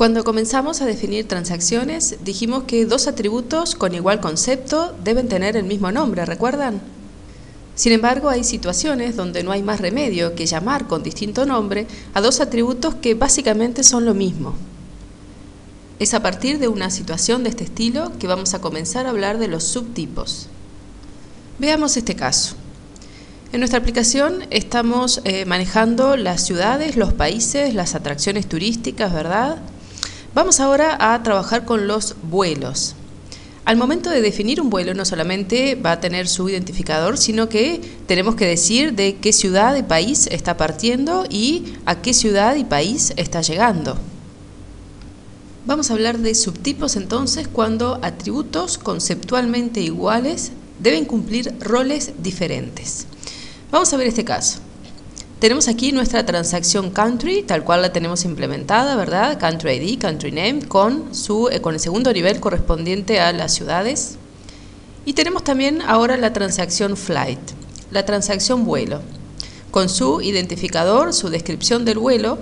Cuando comenzamos a definir transacciones, dijimos que dos atributos con igual concepto deben tener el mismo nombre, ¿recuerdan? Sin embargo, hay situaciones donde no hay más remedio que llamar con distinto nombre a dos atributos que básicamente son lo mismo. Es a partir de una situación de este estilo que vamos a comenzar a hablar de los subtipos. Veamos este caso. En nuestra aplicación estamos manejando las ciudades, los países, las atracciones turísticas, ¿verdad? Vamos ahora a trabajar con los vuelos. Al momento de definir un vuelo no solamente va a tener su identificador, sino que tenemos que decir de qué ciudad y país está partiendo y a qué ciudad y país está llegando. Vamos a hablar de subtipos entonces cuando atributos conceptualmente iguales deben cumplir roles diferentes. Vamos a ver este caso. Tenemos aquí nuestra transacción country, tal cual la tenemos implementada, ¿verdad? Country ID, country name, con el segundo nivel correspondiente a las ciudades. Y tenemos también ahora la transacción flight, la transacción vuelo, con su identificador, su descripción del vuelo.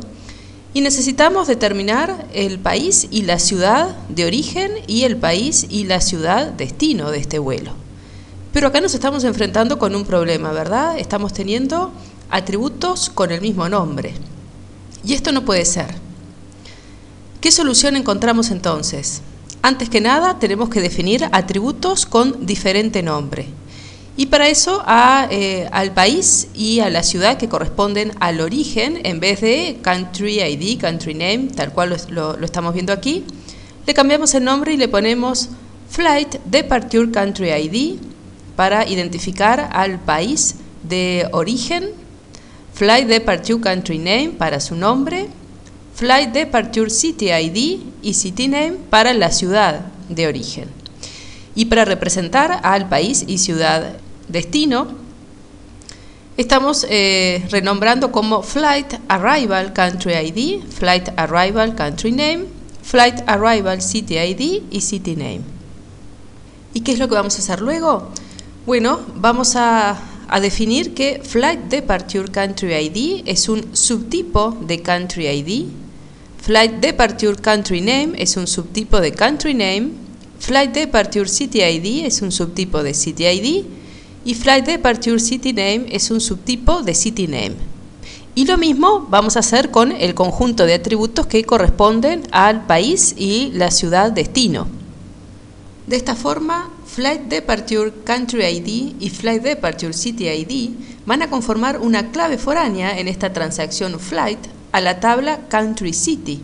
Y necesitamos determinar el país y la ciudad de origen y el país y la ciudad destino de este vuelo. Pero acá nos estamos enfrentando con un problema, ¿verdad? Estamos teniendo atributos con el mismo nombre. Y esto no puede ser. ¿Qué solución encontramos entonces? Antes que nada, tenemos que definir atributos con diferente nombre. Y para eso al país y a la ciudad que corresponden al origen, en vez de country ID, country name, tal cual lo estamos viendo aquí, le cambiamos el nombre y le ponemos Flight Departure Country ID para identificar al país de origen, Flight Departure Country Name para su nombre, Flight Departure City ID y City Name para la ciudad de origen. Y para representar al país y ciudad destino, estamos renombrando como Flight Arrival Country ID, Flight Arrival Country Name, Flight Arrival City ID y City Name. ¿Y qué es lo que vamos a hacer luego? Bueno, vamos a definir que Flight Departure Country ID es un subtipo de Country ID, Flight Departure Country Name es un subtipo de Country Name, Flight Departure City ID es un subtipo de City ID y Flight Departure City Name es un subtipo de City Name. Y lo mismo vamos a hacer con el conjunto de atributos que corresponden al país y la ciudad destino. De esta forma, Flight Departure Country ID y Flight Departure City ID van a conformar una clave foránea en esta transacción Flight a la tabla Country City.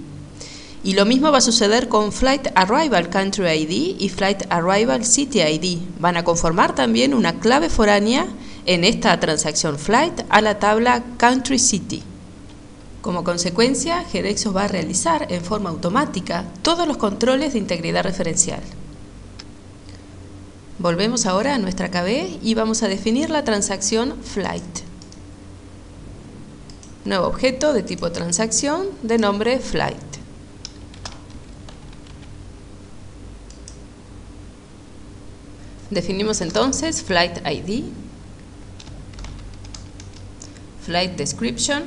Y lo mismo va a suceder con Flight Arrival Country ID y Flight Arrival City ID. Van a conformar también una clave foránea en esta transacción Flight a la tabla Country City. Como consecuencia, GEREXO va a realizar en forma automática todos los controles de integridad referencial. Volvemos ahora a nuestra KB y vamos a definir la transacción Flight. Nuevo objeto de tipo transacción de nombre Flight. Definimos entonces Flight ID, Flight Description,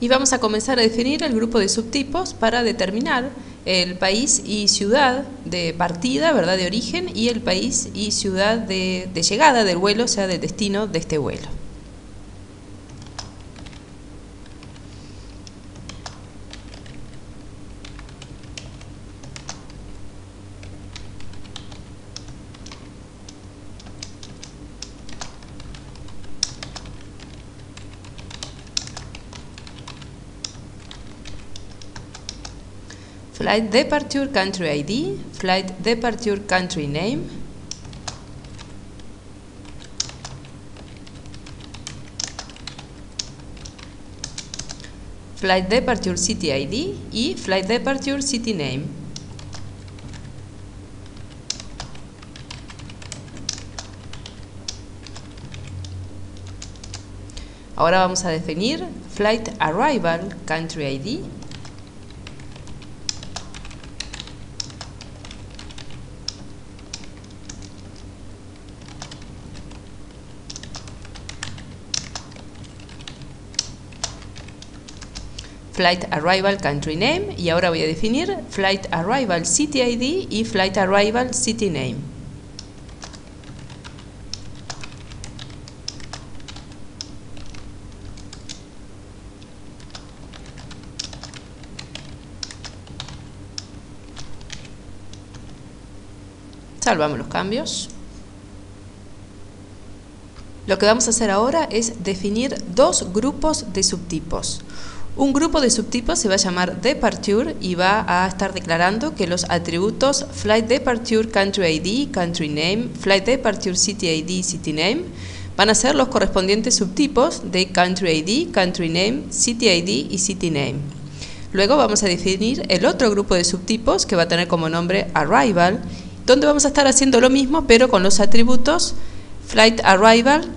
y vamos a comenzar a definir el grupo de subtipos para determinar el país y ciudad de partida, ¿verdad?, de origen, y el país y ciudad de llegada del vuelo, o sea, de destino de este vuelo. Flight Departure Country ID, Flight Departure Country Name, Flight Departure City ID y Flight Departure City Name. Ahora vamos a definir Flight Arrival Country ID, Flight Arrival Country Name, y ahora voy a definir Flight Arrival City ID y Flight Arrival City Name. Salvamos los cambios. Lo que vamos a hacer ahora es definir dos grupos de subtipos. Un grupo de subtipos se va a llamar Departure y va a estar declarando que los atributos Flight Departure Country ID, Country Name, Flight Departure City ID, City Name van a ser los correspondientes subtipos de Country ID, Country Name, City ID y City Name. Luego vamos a definir el otro grupo de subtipos que va a tener como nombre Arrival, donde vamos a estar haciendo lo mismo pero con los atributos Flight Arrival,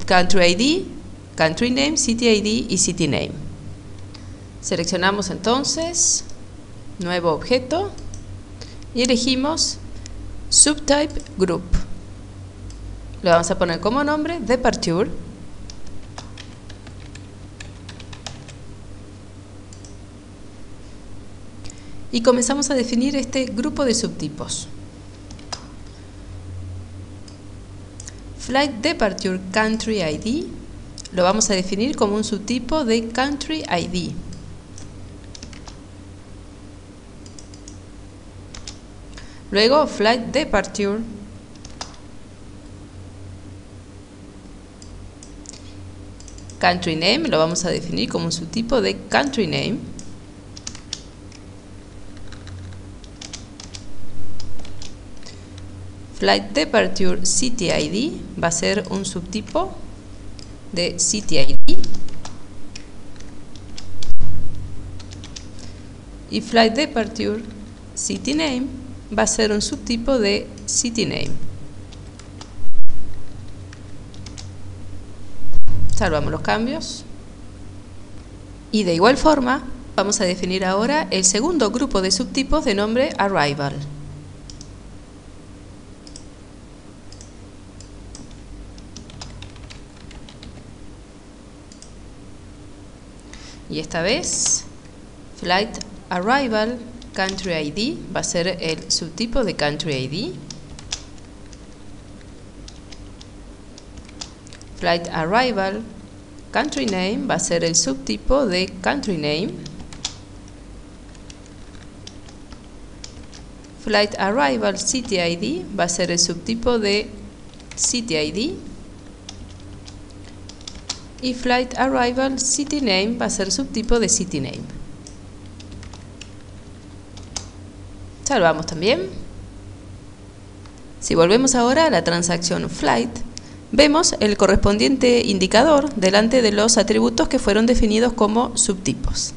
Country ID, Country Name, City ID y City Name. Seleccionamos entonces Nuevo objeto y elegimos Subtype Group. Le vamos a poner como nombre Departure. Y comenzamos a definir este grupo de subtipos. Flight Departure Country ID lo vamos a definir como un subtipo de Country ID. Luego Flight Departure Country Name lo vamos a definir como un subtipo de Country Name. Flight Departure City ID va a ser un subtipo de City ID. Y Flight Departure City Name va a ser un subtipo de City Name. Salvamos los cambios. Y de igual forma vamos a definir ahora el segundo grupo de subtipos de nombre Arrival. Y esta vez Flight Arrival Country ID va a ser el subtipo de Country ID. Flight Arrival Country Name va a ser el subtipo de Country Name. Flight Arrival City ID va a ser el subtipo de City ID. Y Flight Arrival City Name va a ser subtipo de City Name. Salvamos también. Si volvemos ahora a la transacción Flight, vemos el correspondiente indicador delante de los atributos que fueron definidos como subtipos.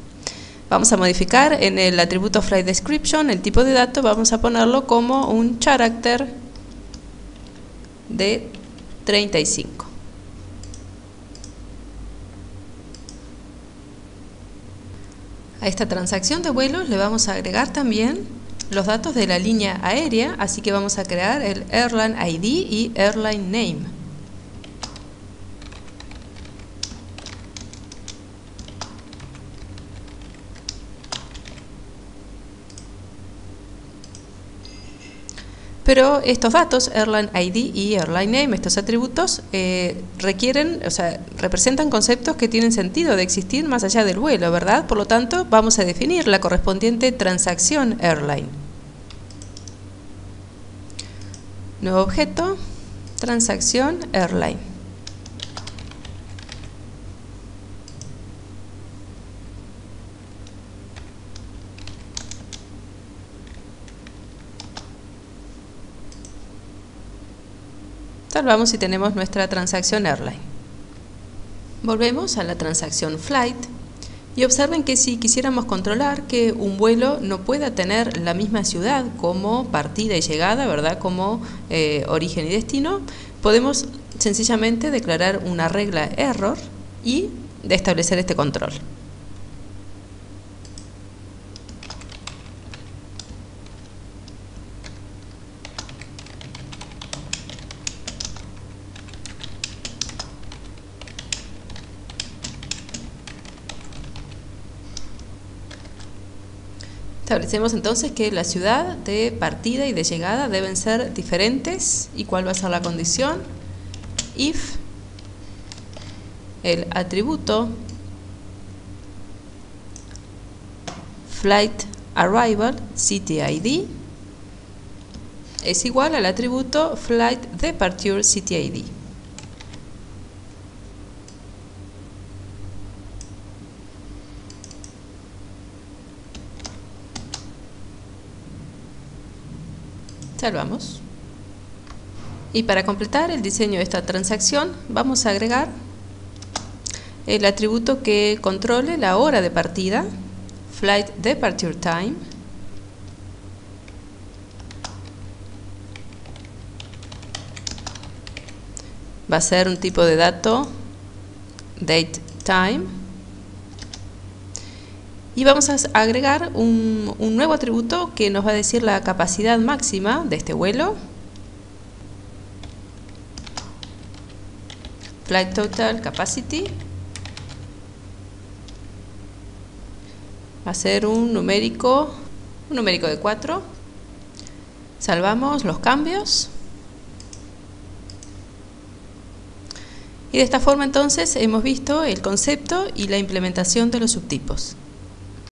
Vamos a modificar en el atributo Flight Description el tipo de dato, vamos a ponerlo como un character de 35. A esta transacción de vuelos le vamos a agregar también los datos de la línea aérea, así que vamos a crear el Airline ID y Airline Name. Pero estos datos, Airline ID y Airline Name, estos atributos, representan conceptos que tienen sentido de existir más allá del vuelo, ¿verdad? Por lo tanto, vamos a definir la correspondiente transacción Airline. Nuevo objeto, transacción Airline. Salvamos y tenemos nuestra transacción Airline. Volvemos a la transacción Flight y observen que si quisiéramos controlar que un vuelo no pueda tener la misma ciudad como partida y llegada, ¿verdad? Como origen y destino, podemos sencillamente declarar una regla error y establecer este control. Establecemos entonces que la ciudad de partida y de llegada deben ser diferentes. ¿Y cuál va a ser la condición? If el atributo flight arrival city ID es igual al atributo flight departure city ID. Salvamos. Y para completar el diseño de esta transacción vamos a agregar el atributo que controle la hora de partida, flight departure time, va a ser un tipo de dato date time, y vamos a agregar un nuevo atributo que nos va a decir la capacidad máxima de este vuelo, flight total capacity, va a ser un numérico de 4. Salvamos los cambios. Y de esta forma entonces hemos visto el concepto y la implementación de los subtipos.